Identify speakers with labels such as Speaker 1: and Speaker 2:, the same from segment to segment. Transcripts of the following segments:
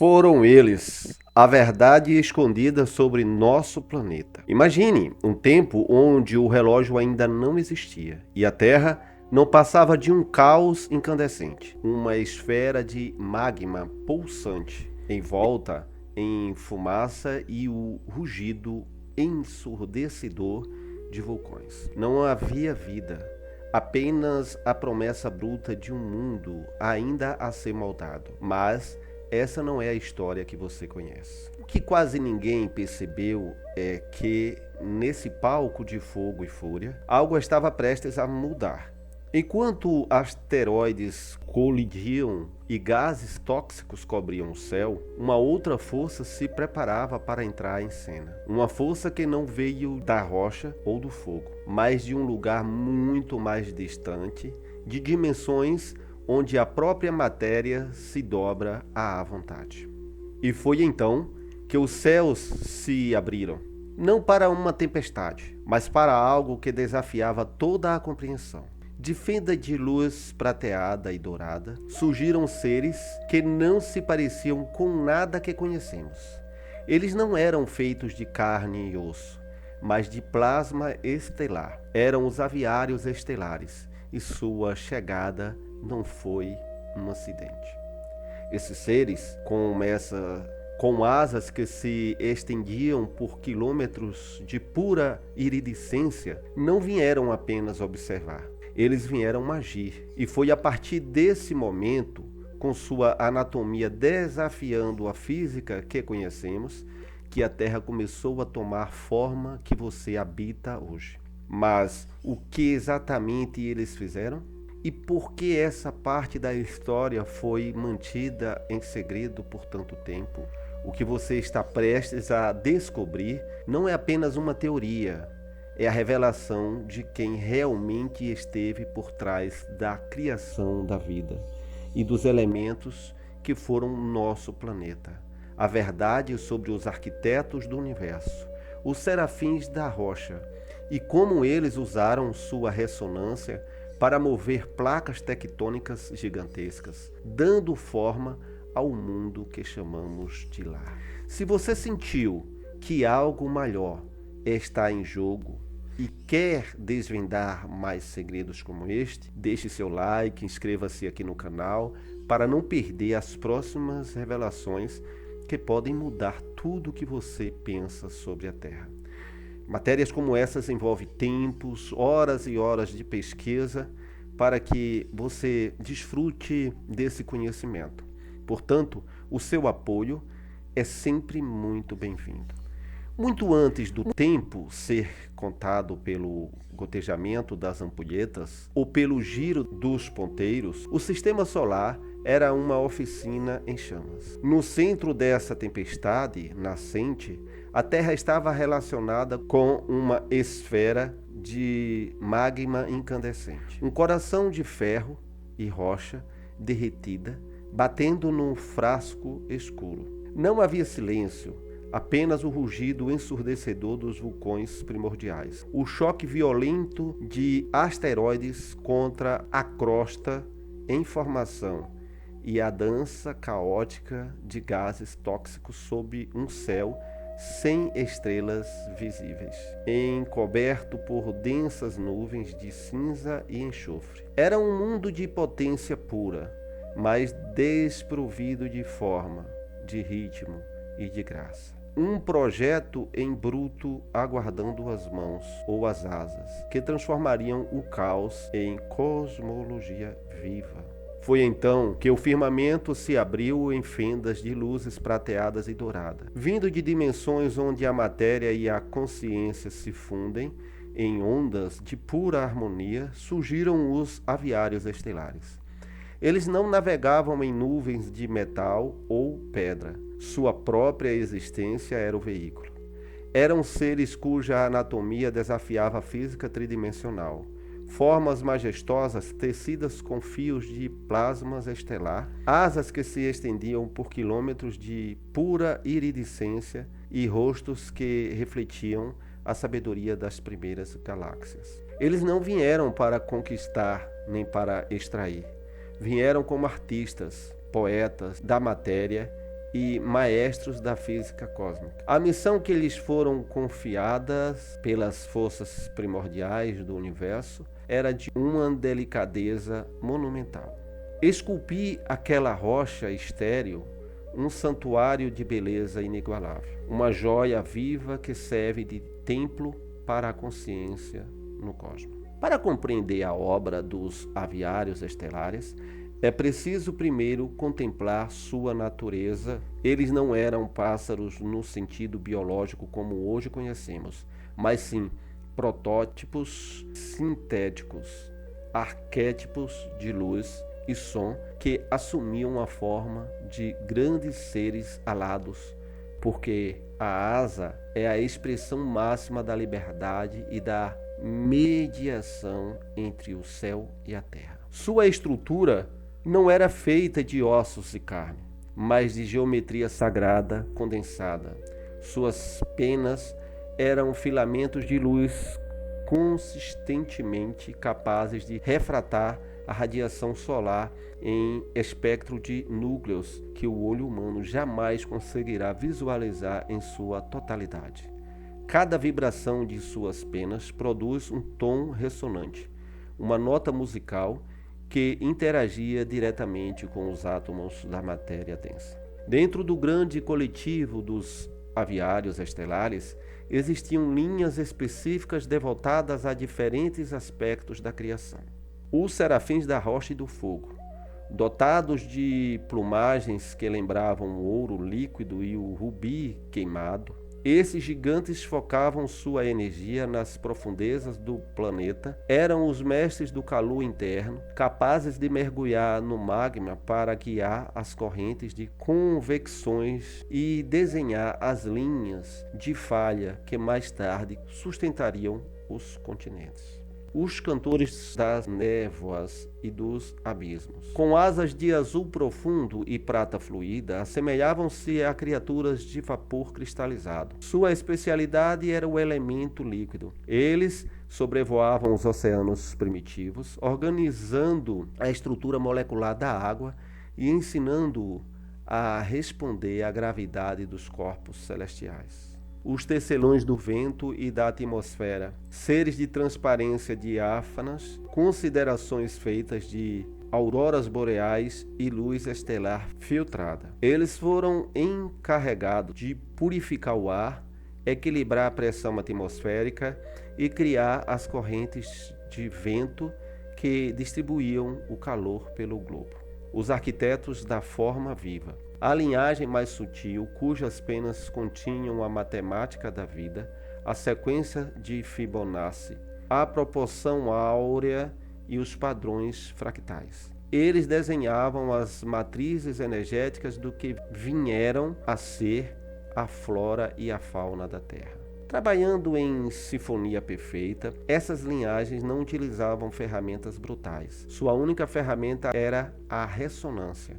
Speaker 1: Foram eles, a verdade escondida sobre nosso planeta. Imagine um tempo onde o relógio ainda não existia e a Terra não passava de um caos incandescente, uma esfera de magma pulsante, envolta em fumaça e o rugido ensurdecedor de vulcões. Não havia vida, apenas a promessa bruta de um mundo ainda a ser moldado. Mas essa não é a história que você conhece. O que quase ninguém percebeu é que, nesse palco de fogo e fúria, algo estava prestes a mudar. Enquanto asteroides colidiam e gases tóxicos cobriam o céu, uma outra força se preparava para entrar em cena. Uma força que não veio da rocha ou do fogo, mas de um lugar muito mais distante, de dimensões onde a própria matéria se dobra à vontade. E foi então que os céus se abriram, não para uma tempestade, mas para algo que desafiava toda a compreensão. De fenda de luz prateada e dourada, surgiram seres que não se pareciam com nada que conhecemos. Eles não eram feitos de carne e osso, mas de plasma estelar. Eram os aviários estelares, e sua chegada não foi um acidente. Esses seres, com asas que se estendiam por quilômetros de pura iridescência, não vieram apenas observar. Eles vieram agir. E foi a partir desse momento, com sua anatomia desafiando a física que conhecemos, que a Terra começou a tomar forma que você habita hoje. Mas o que exatamente eles fizeram? E por que essa parte da história foi mantida em segredo por tanto tempo? O que você está prestes a descobrir não é apenas uma teoria, é a revelação de quem realmente esteve por trás da criação da vida e dos elementos que foram nosso planeta. A verdade sobre os arquitetos do universo, os serafins da rocha, e como eles usaram sua ressonância para mover placas tectônicas gigantescas, dando forma ao mundo que chamamos de lar. Se você sentiu que algo maior está em jogo e quer desvendar mais segredos como este, deixe seu like, inscreva-se aqui no canal para não perder as próximas revelações que podem mudar tudo o que você pensa sobre a Terra. Matérias como essas envolvem tempos, horas e horas de pesquisa para que você desfrute desse conhecimento. Portanto, o seu apoio é sempre muito bem-vindo. Muito antes do tempo ser contado pelo gotejamento das ampulhetas ou pelo giro dos ponteiros, o sistema solar era uma oficina em chamas. No centro dessa tempestade nascente, a Terra estava relacionada com uma esfera de magma incandescente. Um coração de ferro e rocha derretida, batendo num frasco escuro. Não havia silêncio, apenas o rugido ensurdecedor dos vulcões primordiais. O choque violento de asteroides contra a crosta em formação e a dança caótica de gases tóxicos sob um céu sem estrelas visíveis, encoberto por densas nuvens de cinza e enxofre. Era um mundo de potência pura, mas desprovido de forma, de ritmo e de graça. Um projeto em bruto aguardando as mãos ou as asas, que transformariam o caos em cosmologia viva. Foi então que o firmamento se abriu em fendas de luzes prateadas e douradas. Vindo de dimensões onde a matéria e a consciência se fundem em ondas de pura harmonia, surgiram os aviários estelares. Eles não navegavam em nuvens de metal ou pedra. Sua própria existência era o veículo. Eram seres cuja anatomia desafiava a física tridimensional. Formas majestosas tecidas com fios de plasmas estelar, asas que se estendiam por quilômetros de pura iridescência e rostos que refletiam a sabedoria das primeiras galáxias. Eles não vieram para conquistar nem para extrair. Vieram como artistas, poetas da matéria e maestros da física cósmica. A missão que lhes foram confiadas pelas forças primordiais do universo era de uma delicadeza monumental. Esculpir aquela rocha estéril um santuário de beleza inigualável, uma joia viva que serve de templo para a consciência no cosmos. Para compreender a obra dos aviários estelares, é preciso primeiro contemplar sua natureza. Eles não eram pássaros no sentido biológico como hoje conhecemos, mas sim protótipos sintéticos, arquétipos de luz e som que assumiam a forma de grandes seres alados, porque a asa é a expressão máxima da liberdade e da mediação entre o céu e a terra. Sua estrutura não era feita de ossos e carne, mas de geometria sagrada condensada. Suas penas eram filamentos de luz consistentemente capazes de refratar a radiação solar em espectro de núcleos que o olho humano jamais conseguirá visualizar em sua totalidade. Cada vibração de suas penas produz um tom ressonante, uma nota musical que interagia diretamente com os átomos da matéria densa. Dentro do grande coletivo dos aviários estelares, existiam linhas específicas devotadas a diferentes aspectos da criação. Os serafins da rocha e do fogo, dotados de plumagens que lembravam o ouro líquido e o rubi queimado, esses gigantes focavam sua energia nas profundezas do planeta, eram os mestres do calor interno, capazes de mergulhar no magma para guiar as correntes de convecções e desenhar as linhas de falha que mais tarde sustentariam os continentes. Os cantores das névoas e dos abismos, com asas de azul profundo e prata fluida, assemelhavam-se a criaturas de vapor cristalizado. Sua especialidade era o elemento líquido. Eles sobrevoavam os oceanos primitivos, organizando a estrutura molecular da água e ensinando-o a responder à gravidade dos corpos celestiais. Os tecelões do vento e da atmosfera, seres de transparência diáfanas, considerações feitas de auroras boreais e luz estelar filtrada. Eles foram encarregados de purificar o ar, equilibrar a pressão atmosférica e criar as correntes de vento que distribuíam o calor pelo globo. Os arquitetos da forma viva. A linhagem mais sutil, cujas penas continham a matemática da vida, a sequência de Fibonacci, a proporção áurea e os padrões fractais. Eles desenhavam as matrizes energéticas do que vieram a ser a flora e a fauna da Terra. Trabalhando em sinfonia perfeita, essas linhagens não utilizavam ferramentas brutais. Sua única ferramenta era a ressonância.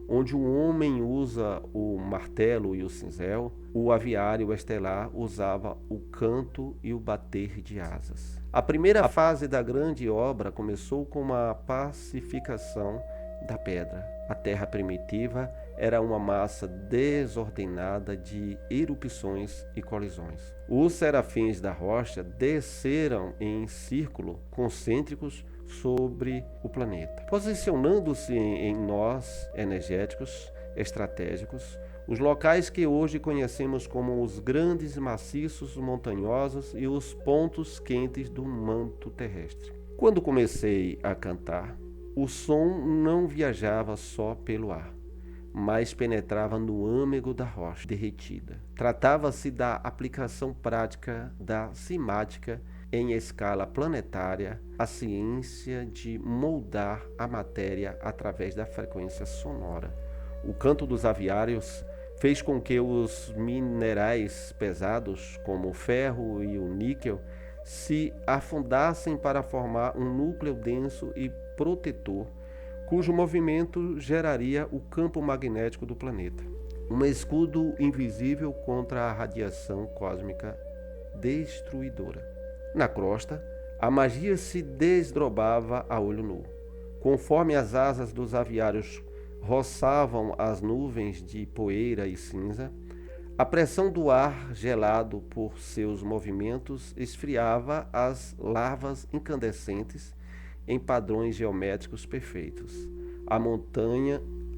Speaker 1: Onde o homem usa o martelo e o cinzel, o aviário estelar usava o canto e o bater de asas. A primeira fase da grande obra começou com a pacificação da pedra. A terra primitiva era uma massa desordenada de erupções e colisões. Os serafins da rocha desceram em círculo concêntricos sobre o planeta, posicionando-se em nós energéticos, estratégicos, os locais que hoje conhecemos como os grandes maciços montanhosos e os pontos quentes do manto terrestre. Quando comecei a cantar, o som não viajava só pelo ar, mas penetrava no âmago da rocha derretida. Tratava-se da aplicação prática da simática em escala planetária, a ciência de moldar a matéria através da frequência sonora. O canto dos aviários fez com que os minerais pesados, como o ferro e o níquel, se afundassem para formar um núcleo denso e protetor, cujo movimento geraria o campo magnético do planeta, um escudo invisível contra a radiação cósmica destruidora. Na crosta, a magia se desdobrava a olho nu. Conforme as asas dos aviários roçavam as nuvens de poeira e cinza. A pressão do ar gelado por seus movimentos esfriava as lavas incandescentes em padrões geométricos perfeitos.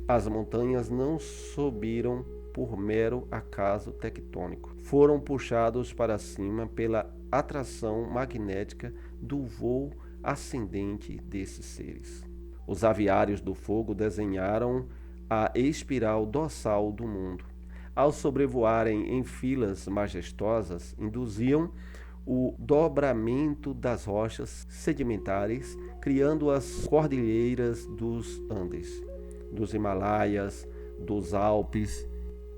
Speaker 1: As montanhas não subiram por mero acaso tectônico. Foram puxados para cima pela atração magnética do voo ascendente desses seres. Os aviários do fogo desenharam a espiral dorsal do mundo. Ao sobrevoarem em filas majestosas, induziam o dobramento das rochas sedimentares, criando as cordilheiras dos Andes, dos Himalaias, dos Alpes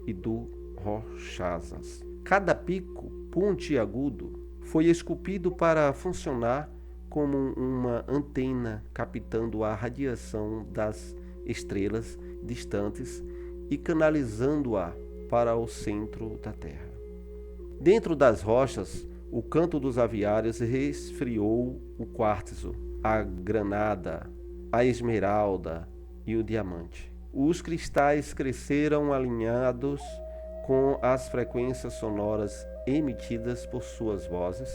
Speaker 1: e do Rochazas. Cada pico pontiagudo foi esculpido para funcionar como uma antena, captando a radiação das estrelas distantes e canalizando-a para o centro da Terra. Dentro das rochas, o canto dos aviários resfriou o quartzo, a granada, a esmeralda e o diamante. Os cristais cresceram alinhados com as frequências sonoras emitidas por suas vozes,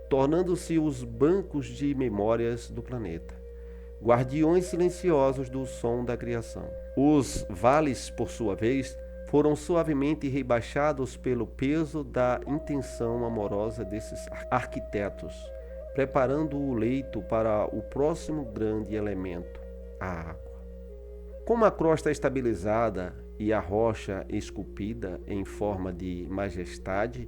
Speaker 1: tornando-se os bancos de memórias do planeta, guardiões silenciosos do som da criação. Os vales, por sua vez, foram suavemente rebaixados pelo peso da intenção amorosa desses arquitetos, preparando o leito para o próximo grande elemento, a água. Com a crosta estabilizada e a rocha esculpida em forma de majestade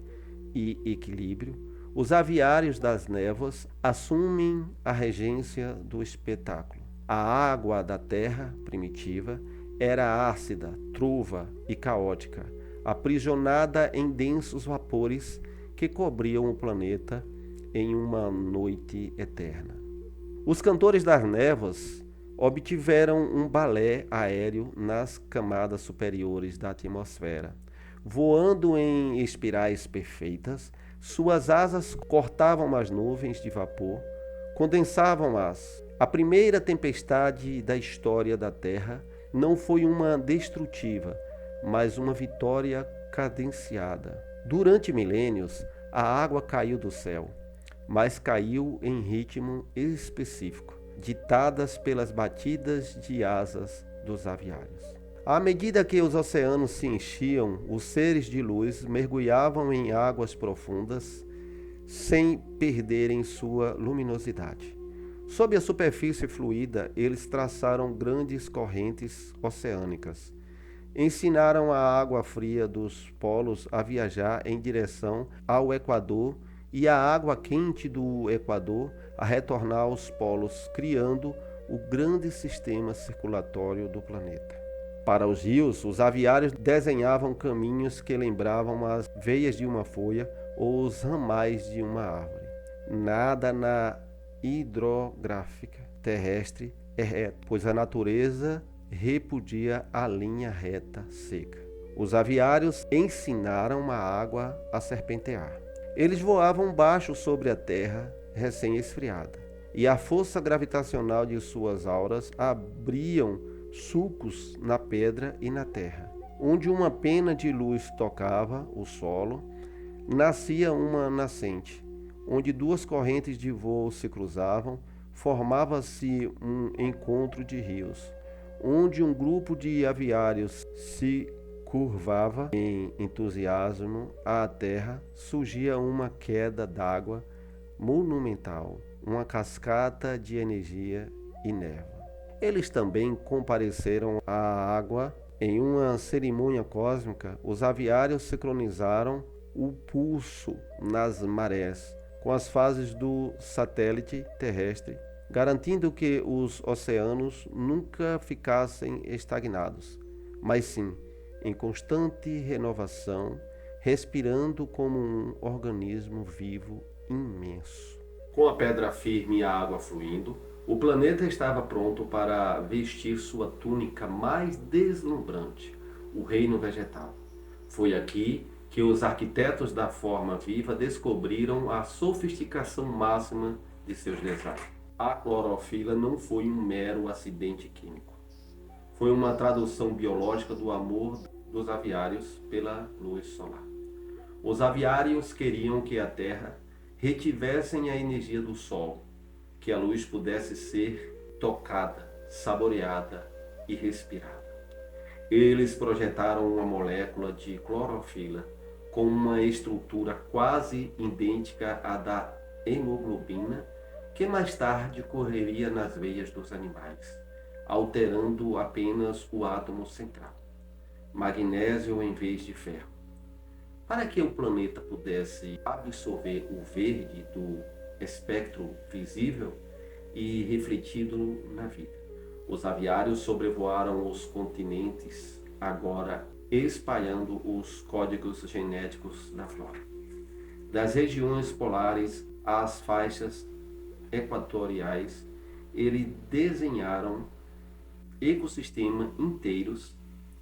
Speaker 1: e equilíbrio, os aviários das névoas assumem a regência do espetáculo. A água da terra primitiva era ácida, truva e caótica, aprisionada em densos vapores que cobriam o planeta em uma noite eterna. Os cantores das névoas obtiveram um balé aéreo nas camadas superiores da atmosfera. Voando em espirais perfeitas, suas asas cortavam as nuvens de vapor, condensavam-as. A primeira tempestade da história da Terra não foi uma destrutiva, mas uma vitória cadenciada. Durante milênios, a água caiu do céu, mas caiu em ritmo específico, ditadas pelas batidas de asas dos aviários. À medida que os oceanos se enchiam, os seres de luz mergulhavam em águas profundas sem perderem sua luminosidade. Sob a superfície fluida, eles traçaram grandes correntes oceânicas. Ensinaram a água fria dos polos a viajar em direção ao Equador e a água quente do Equador a retornar aos polos, criando o grande sistema circulatório do planeta. Para os rios, os aviários desenhavam caminhos que lembravam as veias de uma folha ou os ramais de uma árvore. Nada na hidrográfica terrestre é reto, pois a natureza repudia a linha reta seca. Os aviários ensinaram a água a serpentear. Eles voavam baixo sobre a terra recém-esfriada, e a força gravitacional de suas auras abriam sulcos na pedra e na terra. Onde uma pena de luz tocava o solo, nascia uma nascente. Onde duas correntes de voo se cruzavam, formava-se um encontro de rios. Onde um grupo de aviários se curvava em entusiasmo à terra, surgia uma queda d'água monumental, uma cascata de energia e névoa. Eles também compareceram à água em uma cerimônia cósmica. Os aviários sincronizaram o pulso nas marés com as fases do satélite terrestre, garantindo que os oceanos nunca ficassem estagnados, mas sim em constante renovação, respirando como um organismo vivo imenso. Com a pedra firme e a água fluindo, o planeta estava pronto para vestir sua túnica mais deslumbrante, o reino vegetal. Foi aqui que os arquitetos da forma viva descobriram a sofisticação máxima de seus designs. A clorofila não foi um mero acidente químico. foi uma tradução biológica do amor dos aviários pela luz solar. Os aviários queriam que a Terra retivessem a energia do Sol, que a luz pudesse ser tocada, saboreada e respirada. Eles projetaram uma molécula de clorofila com uma estrutura quase idêntica à da hemoglobina, que mais tarde correria nas veias dos animais, alterando apenas o átomo central, magnésio em vez de ferro, para que o planeta pudesse absorver o verde do espectro visível e refletido na vida. Os aviários sobrevoaram os continentes, agora espalhando os códigos genéticos da flora. Das regiões polares às faixas equatoriais, eles desenharam ecossistemas inteiros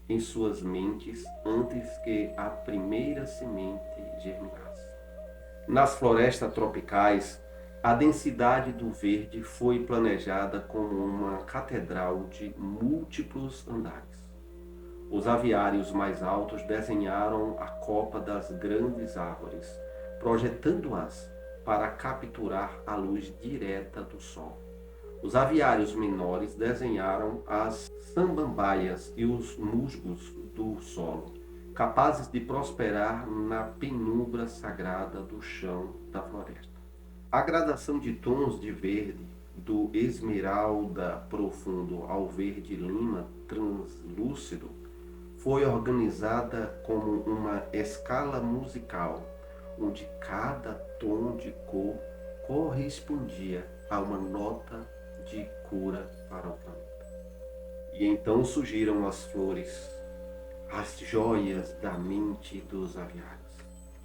Speaker 1: em suas mentes antes que a primeira semente germinasse. Nas florestas tropicais, a densidade do verde foi planejada como uma catedral de múltiplos andares. Os aviários mais altos desenharam a copa das grandes árvores, projetando-as para capturar a luz direta do sol. Os aviários menores desenharam as samambaias e os musgos do solo, capazes de prosperar na penumbra sagrada do chão da floresta. A gradação de tons de verde, do esmeralda profundo ao verde lima translúcido, foi organizada como uma escala musical, onde cada tom de cor correspondia a uma nota de cura para o planeta. E então surgiram as flores, as joias da mente dos aviários.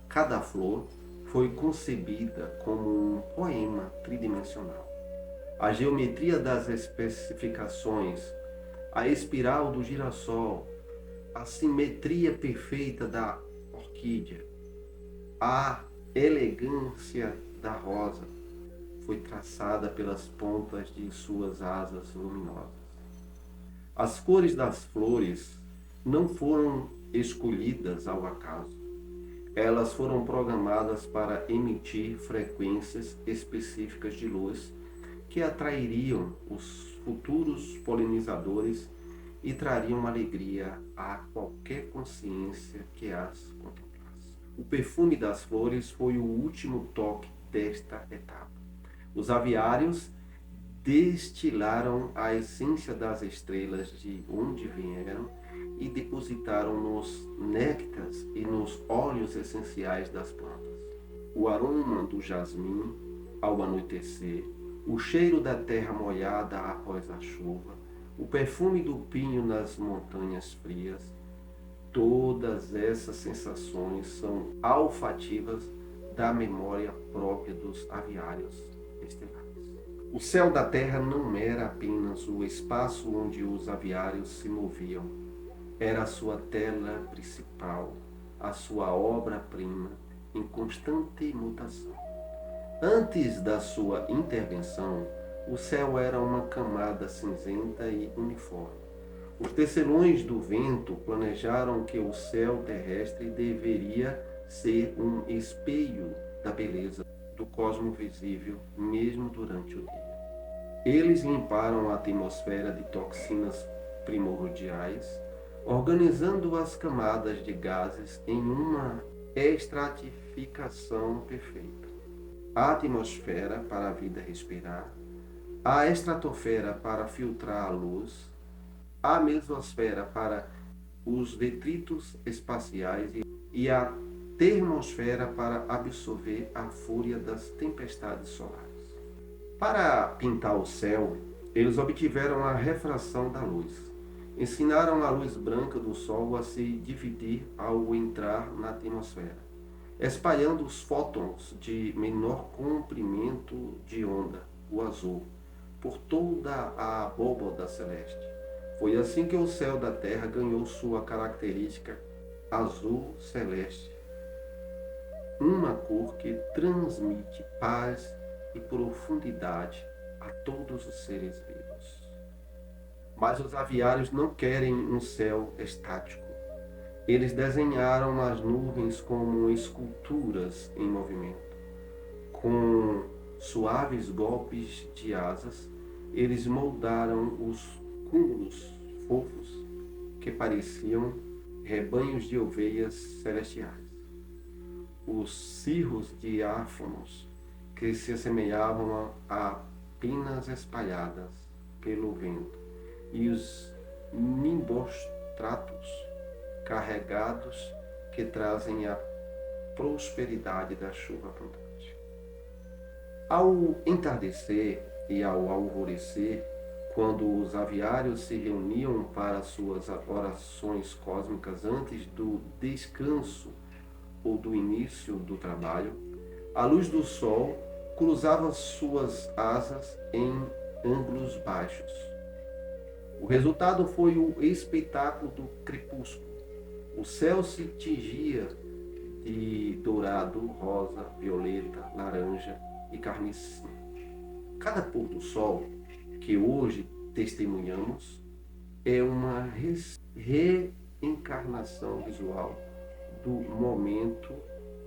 Speaker 1: Cada flor foi concebida como um poema tridimensional. A geometria das especificações, a espiral do girassol, a simetria perfeita da orquídea, a elegância da rosa foi traçada pelas pontas de suas asas luminosas. As cores das flores não foram escolhidas ao acaso. Elas foram programadas para emitir frequências específicas de luz que atrairiam os futuros polinizadores e trariam alegria a qualquer consciência que as contemplasse. O perfume das flores foi o último toque desta etapa. Os aviários destilaram a essência das estrelas de onde vieram e depositaram nos néctares e nos óleos essenciais das plantas. O aroma do jasmim ao anoitecer, o cheiro da terra molhada após a chuva, o perfume do pinho nas montanhas frias, todas essas sensações são olfativas da memória própria dos aviários estelares. O céu da Terra não era apenas o espaço onde os aviários se moviam, era a sua tela principal, a sua obra-prima em constante mutação. Antes da sua intervenção, o céu era uma camada cinzenta e uniforme. Os tecelões do vento planejaram que o céu terrestre deveria ser um espelho da beleza do cosmo visível, mesmo durante o dia. Eles limparam a atmosfera de toxinas primordiais, organizando as camadas de gases em uma estratificação perfeita. A atmosfera para a vida respirar, a estratosfera para filtrar a luz, a mesosfera para os detritos espaciais e a termosfera para absorver a fúria das tempestades solares. Para pintar o céu, eles obtiveram a refração da luz. Ensinaram a luz branca do Sol a se dividir ao entrar na atmosfera, espalhando os fótons de menor comprimento de onda, o azul, por toda a abóbada celeste. Foi assim que o céu da Terra ganhou sua característica azul celeste, uma cor que transmite paz e profundidade a todos os seres vivos. Mas os aviários não querem um céu estático. Eles desenharam as nuvens como esculturas em movimento. Com suaves golpes de asas, eles moldaram os cúmulos fofos que pareciam rebanhos de ovelhas celestiais. Os cirros diáfanos que se assemelhavam a penas espalhadas pelo vento, e os nimbostratos carregados que trazem a prosperidade da chuva abundante. Ao entardecer e ao alvorecer, quando os aviários se reuniam para suas orações cósmicas antes do descanso ou do início do trabalho, a luz do sol cruzava suas asas em ângulos baixos. O resultado foi o espetáculo do crepúsculo. O céu se tingia de dourado, rosa, violeta, laranja e carmesim. Cada pôr do sol que hoje testemunhamos é uma reencarnação visual do momento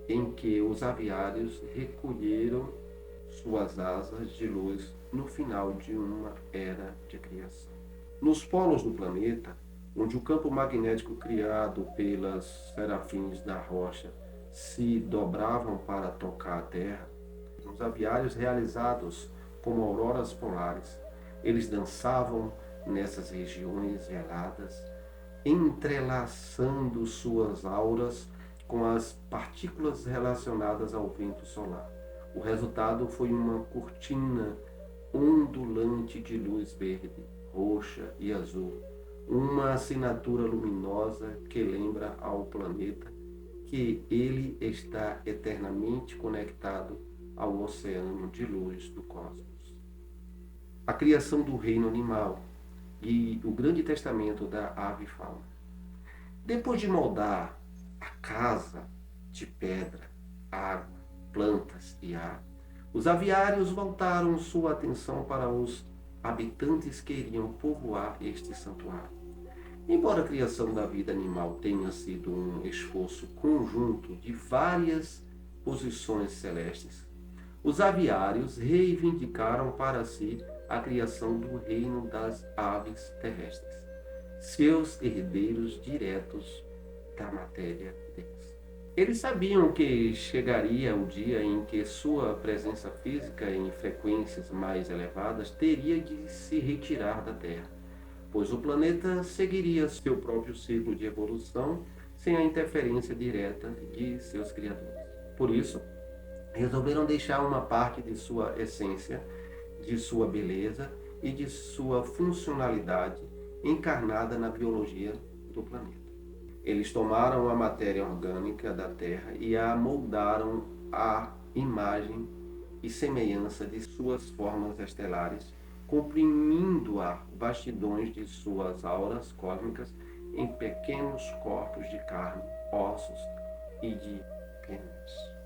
Speaker 1: em que os aviários recolheram suas asas de luz no final de uma era de criação. Nos polos do planeta, onde o campo magnético criado pelas serafins da rocha se dobravam para tocar a Terra, os aviários realizados como auroras polares, eles dançavam nessas regiões geladas, entrelaçando suas auras com as partículas relacionadas ao vento solar. O resultado foi uma cortina ondulante de luz verde, roxa e azul, uma assinatura luminosa que lembra ao planeta que ele está eternamente conectado ao oceano de luz do cosmos. A criação do reino animal e o grande testamento da ave-fauna. Depois de moldar a casa de pedra, água, plantas e ar, os aviários voltaram sua atenção para os habitantes que iriam povoar este santuário. Embora a criação da vida animal tenha sido um esforço conjunto de várias posições celestes, os aviários reivindicaram para si a criação do reino das aves terrestres, seus herdeiros diretos da matéria densa. Eles sabiam que chegaria o dia em que sua presença física em frequências mais elevadas teria de se retirar da Terra, pois o planeta seguiria seu próprio ciclo de evolução sem a interferência direta de seus criadores. Por isso, resolveram deixar uma parte de sua essência, de sua beleza e de sua funcionalidade encarnada na biologia do planeta. Eles tomaram a matéria orgânica da Terra e a moldaram à imagem e semelhança de suas formas estelares, comprimindo-a bastidões de suas auras cósmicas em pequenos corpos de carne, ossos e de penas.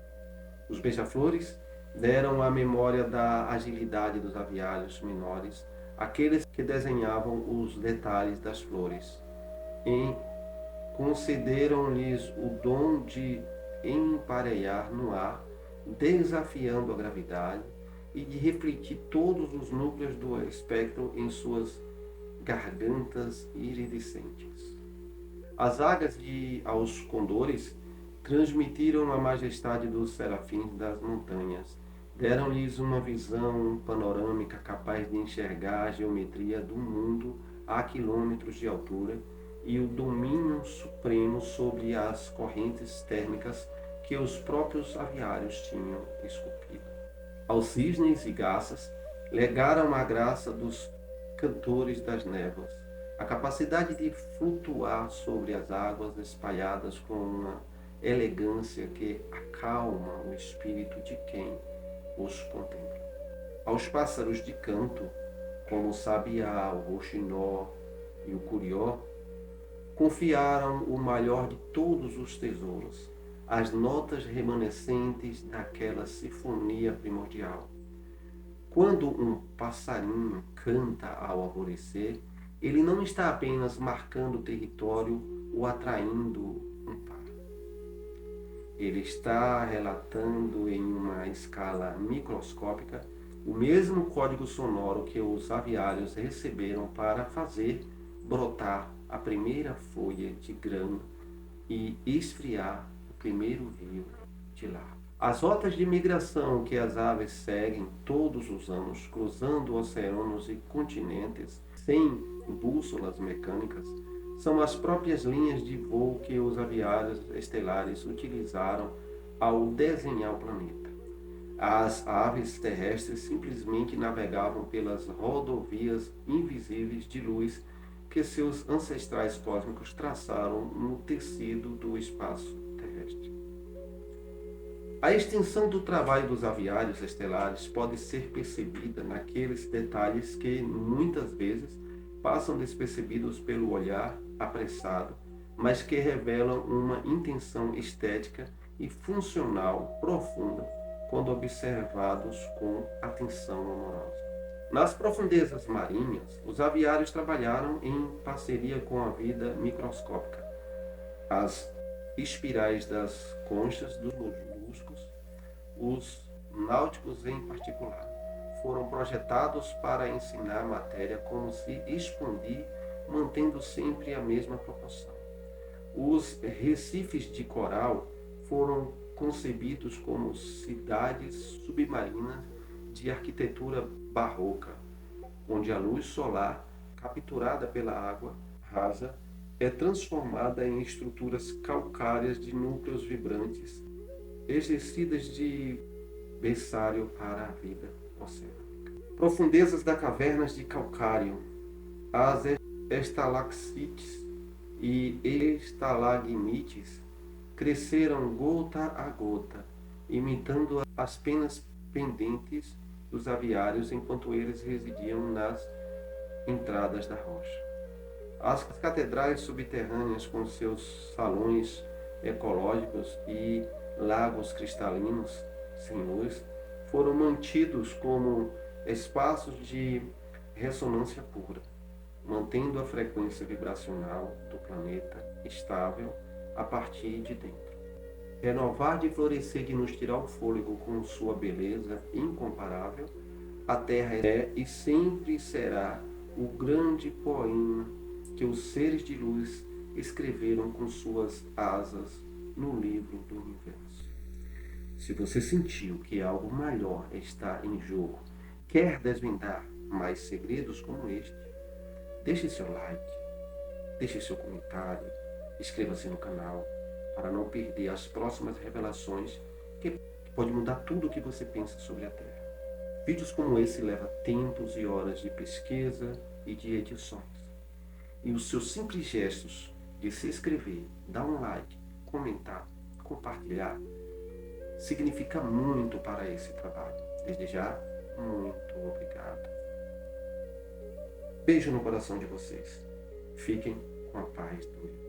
Speaker 1: Os beija-flores deram a memória da agilidade dos aviários menores, aqueles que desenhavam os detalhes das flores, e concederam-lhes o dom de emparelhar no ar, desafiando a gravidade, e de refletir todos os núcleos do espectro em suas gargantas iridescentes. As águias aos condores transmitiram a majestade dos serafins das montanhas, deram-lhes uma visão panorâmica capaz de enxergar a geometria do mundo a quilômetros de altura e o domínio supremo sobre as correntes térmicas que os próprios aviários tinham esculpido. Aos cisnes e garças legaram a graça dos cantores das névoas, a capacidade de flutuar sobre as águas espalhadas com uma elegância que acalma o espírito de quem os contempla. Aos pássaros de canto, como o sabiá, o rouxinol e o curió, confiaram o maior de todos os tesouros, as notas remanescentes daquela sinfonia primordial. Quando um passarinho canta ao alvorecer, ele não está apenas marcando o território ou atraindo um par. Ele está relatando em uma escala microscópica o mesmo código sonoro que os aviários receberam para fazer brotar a primeira folha de grama e esfriar o primeiro rio de larva. As rotas de migração que as aves seguem todos os anos, cruzando oceanos e continentes sem bússolas mecânicas, são as próprias linhas de voo que os aviários estelares utilizaram ao desenhar o planeta. As aves terrestres simplesmente navegavam pelas rodovias invisíveis de luz que seus ancestrais cósmicos traçaram no tecido do espaço terrestre. A extensão do trabalho dos aviários estelares pode ser percebida naqueles detalhes que, muitas vezes, passam despercebidos pelo olhar apressado, mas que revelam uma intenção estética e funcional profunda quando observados com atenção amorosa. Nas profundezas marinhas, os aviários trabalharam em parceria com a vida microscópica. As espirais das conchas dos moluscos, os náuticos em particular, foram projetados para ensinar matéria como se expandir, mantendo sempre a mesma proporção. Os recifes de coral foram concebidos como cidades submarinas de arquitetura barroca, onde a luz solar, capturada pela água rasa, é transformada em estruturas calcárias de núcleos vibrantes, exercidas de berçário para a vida oceânica. Profundezas das cavernas de calcário, as estalactites e estalagmites cresceram gota a gota, imitando as penas pendentes dos aviários enquanto eles residiam nas entradas da rocha. As catedrais subterrâneas, com seus salões ecológicos e lagos cristalinos sem luz, foram mantidos como espaços de ressonância pura, mantendo a frequência vibracional do planeta estável a partir de dentro. Renovar de florescer de nos tirar o fôlego com sua beleza incomparável, a Terra é e sempre será o grande poema que os seres de luz escreveram com suas asas no livro do universo. Se você sentiu que algo maior está em jogo, quer desvendar mais segredos como este, deixe seu like, deixe seu comentário, inscreva-se no canal para não perder as próximas revelações que pode mudar tudo o que você pensa sobre a Terra. Vídeos como esse levam tempos e horas de pesquisa e de edições. E os seus simples gestos de se inscrever, dar um like, comentar, compartilhar, significa muito para esse trabalho. Desde já, muito obrigado. Beijo no coração de vocês. Fiquem com a paz do Deus.